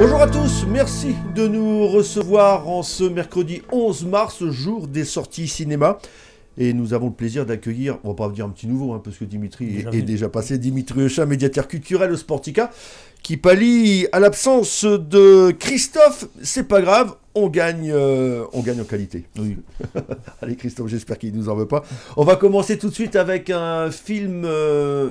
Bonjour à tous, merci de nous recevoir en ce mercredi 11 mars, jour des sorties cinéma. Et nous avons le plaisir d'accueillir, on va pas dire un petit nouveau, parce que Dimitri est déjà passé, Dimitri Echa, médiateur culturel au Sportica, qui pallie à l'absence de Christophe. C'est pas grave, on gagne en qualité. Oui. Allez Christophe, j'espère qu'il nous en veut pas. On va commencer tout de suite avec un film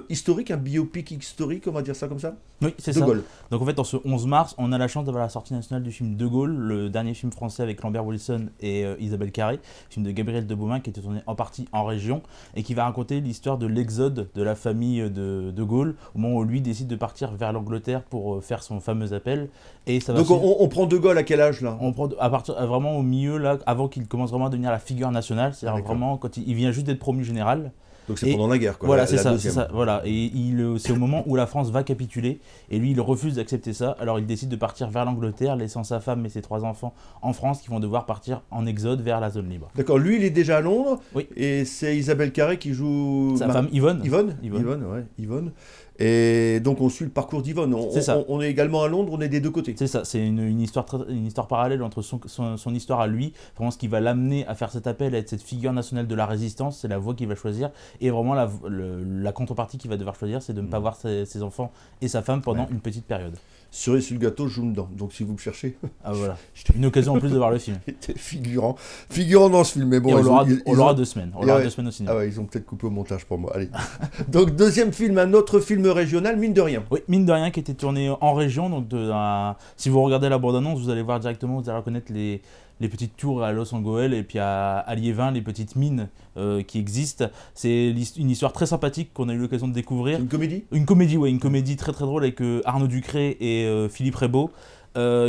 historique, un biopic historique, on va dire ça comme ça. Oui, c'est ça. Donc en fait, en ce 11 mars, on a la chance d'avoir la sortie nationale du film De Gaulle, le dernier film français avec Lambert Wilson et Isabelle Carré, film de Gabriel Debaumont qui était tourné en partie en région et qui va raconter l'histoire de l'exode de la famille de Gaulle au moment où lui décide de partir vers l'Angleterre pour faire son fameux appel. Et ça va. Donc on prend De Gaulle à quel âge là? On prend à partir vraiment au milieu là, avant qu'il commence vraiment à devenir la figure nationale, c'est-à-dire vraiment quand il vient juste d'être promu général. Donc c'est pendant la guerre, quoi. Voilà, c'est ça. Voilà. Et c'est au moment où la France va capituler, et lui, il refuse d'accepter ça. Alors il décide de partir vers l'Angleterre, laissant sa femme et ses 3 enfants en France, qui vont devoir partir en exode vers la zone libre. D'accord. Lui, il est déjà à Londres. Oui. Et c'est Isabelle Carré qui joue sa femme Yvonne. Yvonne. Et donc on suit le parcours d'Yvonne. On est également à Londres, on est des deux côtés. C'est ça, c'est une histoire parallèle entre son histoire à lui, vraiment ce qui va l'amener à faire cet appel, à être cette figure nationale de la résistance, c'est la voie qu'il va choisir, et vraiment la contrepartie qu'il va devoir choisir, c'est de ne pas voir ses enfants et sa femme pendant une petite période. Cerise sur le gâteau, je joue dedans, donc si vous me cherchez... Ah voilà, une occasion en plus de voir le film. Figurant dans ce film, mais bon... On l'aura 2 semaines, on l'aura 2 semaines au cinéma. Ah ouais, ils ont peut-être coupé au montage pour moi, allez. Donc deuxième film, un autre film régional, Mine de rien. Oui, Mine de rien, qui était tourné en région, donc si vous regardez la bande-annonce, vous allez voir directement, vous allez reconnaître les petites tours à Los Angeles et puis à Liévin, les petites mines qui existent. C'est une histoire très sympathique qu'on a eu l'occasion de découvrir. C'est une comédie ? Une comédie, oui, une comédie très très drôle avec Arnaud Ducré et Philippe Rebaud.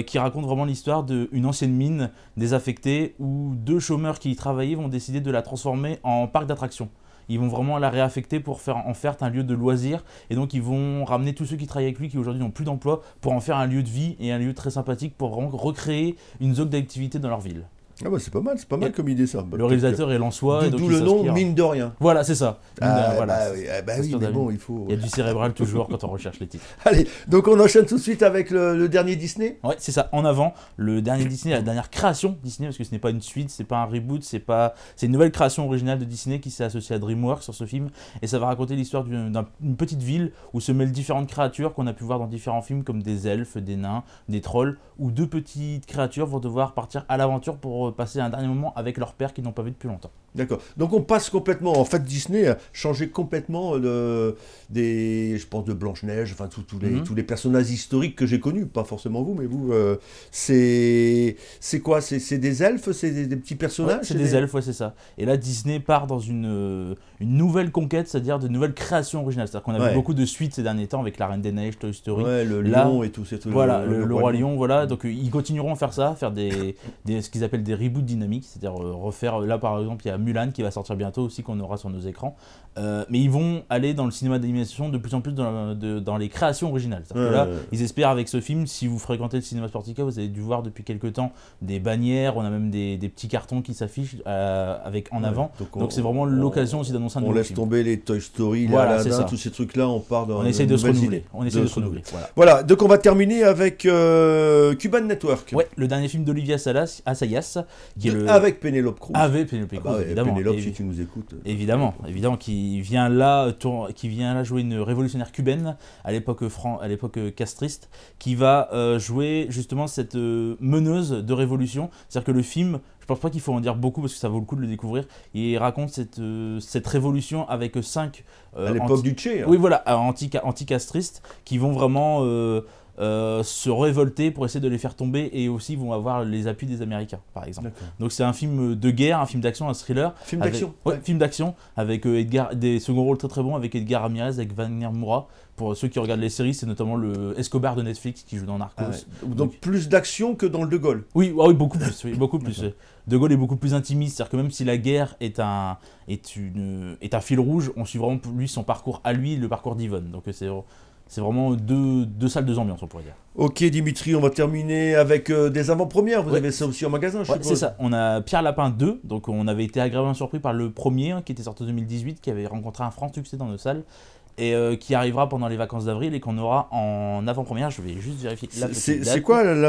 Qui raconte vraiment l'histoire d'une ancienne mine désaffectée où 2 chômeurs qui y travaillaient vont décider de la transformer en parc d'attractions. Ils vont vraiment la réaffecter pour en faire un lieu de loisirs, et donc ils vont ramener tous ceux qui travaillent avec lui qui aujourd'hui n'ont plus d'emploi pour en faire un lieu de vie et un lieu très sympathique pour vraiment recréer une zone d'activité dans leur ville. Ah bah c'est pas mal comme idée ça. Le réalisateur est lensois. D'où le nom Mine de rien. Voilà, c'est ça. Oui, mais bon, il faut... Il y a du cérébral toujours quand on recherche les titres. Allez, donc on enchaîne tout de suite avec le dernier Disney. Ouais, c'est ça, en avant, le dernier Disney, la dernière création Disney, parce que ce n'est pas une suite, c'est pas un reboot, c'est une nouvelle création originale de Disney qui s'est associée à DreamWorks sur ce film, et ça va raconter l'histoire d'une petite ville où se mêlent différentes créatures qu'on a pu voir dans différents films, comme des elfes, des nains, des trolls, où 2 petites créatures vont devoir partir à l'aventure pour passer un dernier moment avec leur père qu'ils n'ont pas vu depuis longtemps. D'accord. Donc on passe complètement, en fait Disney a changé complètement je pense de Blanche-Neige, enfin tous les personnages historiques que j'ai connus, pas forcément vous, mais vous, c'est quoi? C'est des elfes, c'est des petits personnages? Ouais, c'est des elfes, ouais, c'est ça. Et là Disney part dans une nouvelle conquête, c'est-à-dire de nouvelles créations originales. C'est-à-dire qu'on a vu beaucoup de suites ces derniers temps avec La Reine des Neiges, Toy Story. Ouais, le Lion et tout. Voilà, le Roi Lion, voilà. Donc ils continueront à faire ça, faire ce qu'ils appellent des reboots dynamiques, c'est-à-dire refaire, là par exemple il y a Mulan qui va sortir bientôt aussi, qu'on aura sur nos écrans, mais ils vont aller dans le cinéma d'animation de plus en plus dans les créations originales. C'est-à-dire que là, ils espèrent avec ce film, si vous fréquentez le cinéma Sportica, vous avez dû voir depuis quelques temps des bannières, on a même des petits cartons qui s'affichent en avant, donc c'est vraiment l'occasion aussi d'annoncer un nouveau film. On laisse tomber les Toy Story, les Aladdin, tous ces trucs-là, on part dans... On essaie de se renouveler. Voilà, donc on va terminer avec Cuban Network. Ouais, le dernier film d'Olivia Assayas, avec Penélope Cruz. Avec Penélope Cruz, évidemment. Pénélope, si tu nous écoutes. Évidemment, qui vient là jouer une révolutionnaire cubaine à l'époque castriste, qui va jouer justement cette meneuse de révolution. C'est-à-dire que le film, je pense pas qu'il faut en dire beaucoup parce que ça vaut le coup de le découvrir. Il raconte cette révolution avec 5 à l'époque du Che. Oui, voilà, anticastristes qui vont vraiment se révolter pour essayer de les faire tomber, et aussi vont avoir les appuis des Américains, par exemple. Donc c'est un film de guerre, un film d'action, un thriller. Film d'action. Film d'action avec des seconds rôles très très bons avec Edgar Ramirez, avec Wagner Moura. Pour ceux qui regardent les séries, c'est notamment le Escobar de Netflix qui joue dans Narcos. Donc plus d'action que dans le De Gaulle. Oui, beaucoup plus. Beaucoup plus. De Gaulle est beaucoup plus intimiste, c'est-à-dire que même si la guerre est un fil rouge, on suit vraiment lui son parcours à lui, le parcours d'Yvonne. Donc c'est vraiment deux salles, 2 ambiances, on pourrait dire. Ok Dimitri, on va terminer avec des avant-premières. Vous avez ça aussi en magasin, je suppose. C'est ça. On a Pierre Lapin 2, donc on avait été agréablement surpris par le premier, qui était sorti en 2018, qui avait rencontré un franc succès dans nos salles. et qui arrivera pendant les vacances d'avril et qu'on aura en avant-première. Je vais juste vérifier la petite date. C'est quoi le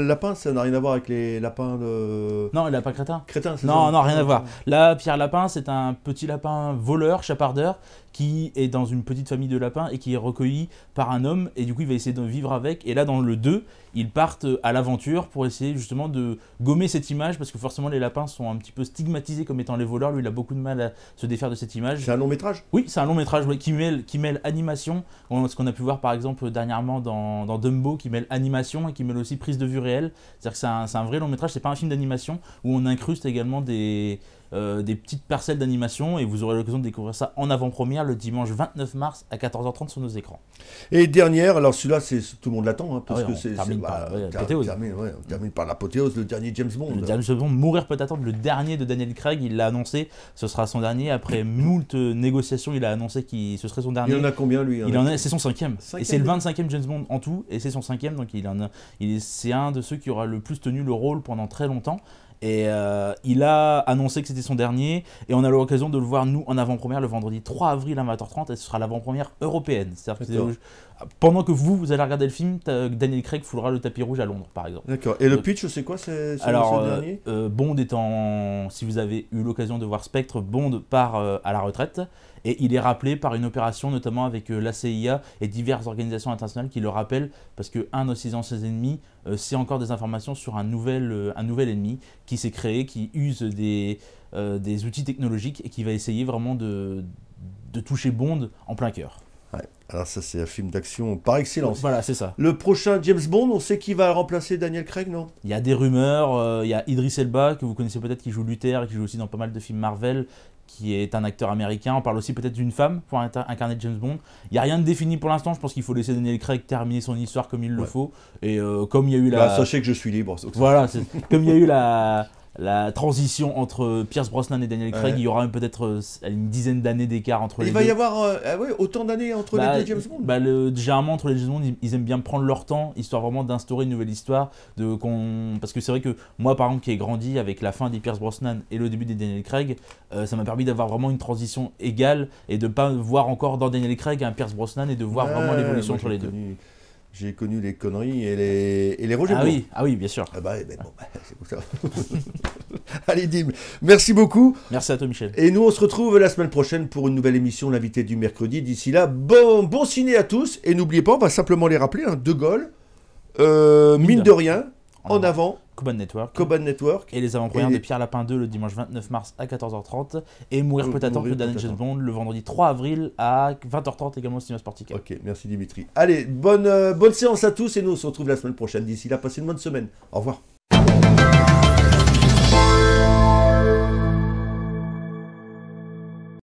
lapin? Ça n'a rien à voir avec les lapins de... Non, le lapin crétin. Crétin, c'est Non, ça? non, rien à voir. Là, Pierre Lapin, c'est un petit lapin voleur, chapardeur, qui est dans une petite famille de lapins et qui est recueilli par un homme, et du coup il va essayer de vivre avec. Et là dans le 2, ils partent à l'aventure pour essayer justement de gommer cette image, parce que forcément les lapins sont un petit peu stigmatisés comme étant les voleurs. Lui il a beaucoup de mal à se défaire de cette image. C'est un long métrage? Oui, c'est un long métrage qui mêle animation, ce qu'on a pu voir par exemple dernièrement dans Dumbo, qui mêle animation et qui mêle aussi prise de vue réelle. C'est-à-dire que c'est un vrai long métrage, c'est pas un film d'animation, où on incruste également des petites parcelles d'animation, et vous aurez l'occasion de découvrir ça en avant-première le dimanche 29 mars à 14h30 sur nos écrans. Et dernière, alors celui-là, tout le monde l'attend, hein, parce Ah ouais, que c'est termine par l'apothéose. On termine par l'apothéose, le dernier James Bond. Le James Bond, mourir peut attendre, le dernier de Daniel Craig, il l'a annoncé, ce sera son dernier. Après moult négociations, il a annoncé que ce serait son dernier. Il en a combien lui? C'est son 5e. Et c'est le 25e James Bond en tout, et c'est son 5e, donc c'est un de ceux qui aura le plus tenu le rôle pendant très longtemps. Et il a annoncé que c'était son dernier, et on a l'occasion de le voir nous en avant-première le vendredi 3 avril à 20h30, et ce sera l'avant-première européenne. C'est-à-dire que pendant que vous allez regarder le film, Daniel Craig foulera le tapis rouge à Londres par exemple. D'accord. Et le pitch, c'est quoi? C'est alors, ce dernier Bond étant, si vous avez eu l'occasion de voir Spectre, Bond part à la retraite, et il est rappelé par une opération notamment avec la CIA et diverses organisations internationales qui le rappellent, parce qu'un de ses anciens ennemis sait encore des informations sur un nouvel ennemi qui s'est créé, qui use des outils technologiques et qui va essayer vraiment de toucher Bond en plein cœur. Ouais. Alors ça, c'est un film d'action par excellence. Voilà, c'est ça. Le prochain James Bond, on sait qui va remplacer Daniel Craig, non? Il y a des rumeurs, il y a Idris Elba, que vous connaissez peut-être, qui joue Luther et qui joue aussi dans pas mal de films Marvel, qui est un acteur américain. On parle aussi peut-être d'une femme pour incarner James Bond. Il n'y a rien de défini pour l'instant, je pense qu'il faut laisser Daniel Craig terminer son histoire comme il le faut. Et comme il y a eu sachez que je suis libre. Voilà, comme il y a eu la transition entre Pierce Brosnan et Daniel Craig, il y aura peut-être une dizaine d'années d'écart entre les deux. Il va y avoir autant d'années entre les deux James Bond. Généralement, entre les James Bond, ils aiment bien prendre leur temps, histoire vraiment d'instaurer une nouvelle histoire. Parce que c'est vrai que moi, par exemple, qui ai grandi avec la fin des Pierce Brosnan et le début des Daniel Craig, ça m'a permis d'avoir vraiment une transition égale et de ne pas voir encore dans Daniel Craig un Pierce Brosnan, et de voir vraiment l'évolution entre les deux. J'ai connu les conneries et les Roger Moore. Ah oui, bien sûr. C'est pour ça. Allez, Dim, merci beaucoup. Merci à toi, Michel. Et nous, on se retrouve la semaine prochaine pour une nouvelle émission, l'invité du mercredi. D'ici là, bon ciné à tous. Et n'oubliez pas, on va simplement les rappeler, De Gaulle, mine de rien, en avant. Coban Network. Et les avant-premières de Pierre Lapin 2 le dimanche 29 mars à 14h30. Et Mourir peut attendre de Daniel James Bond le vendredi 3 avril à 20h30 également au cinéma Sportica. Ok, merci Dimitri. Allez, bonne séance à tous, et nous on se retrouve la semaine prochaine. D'ici là, passez une bonne semaine. Au revoir.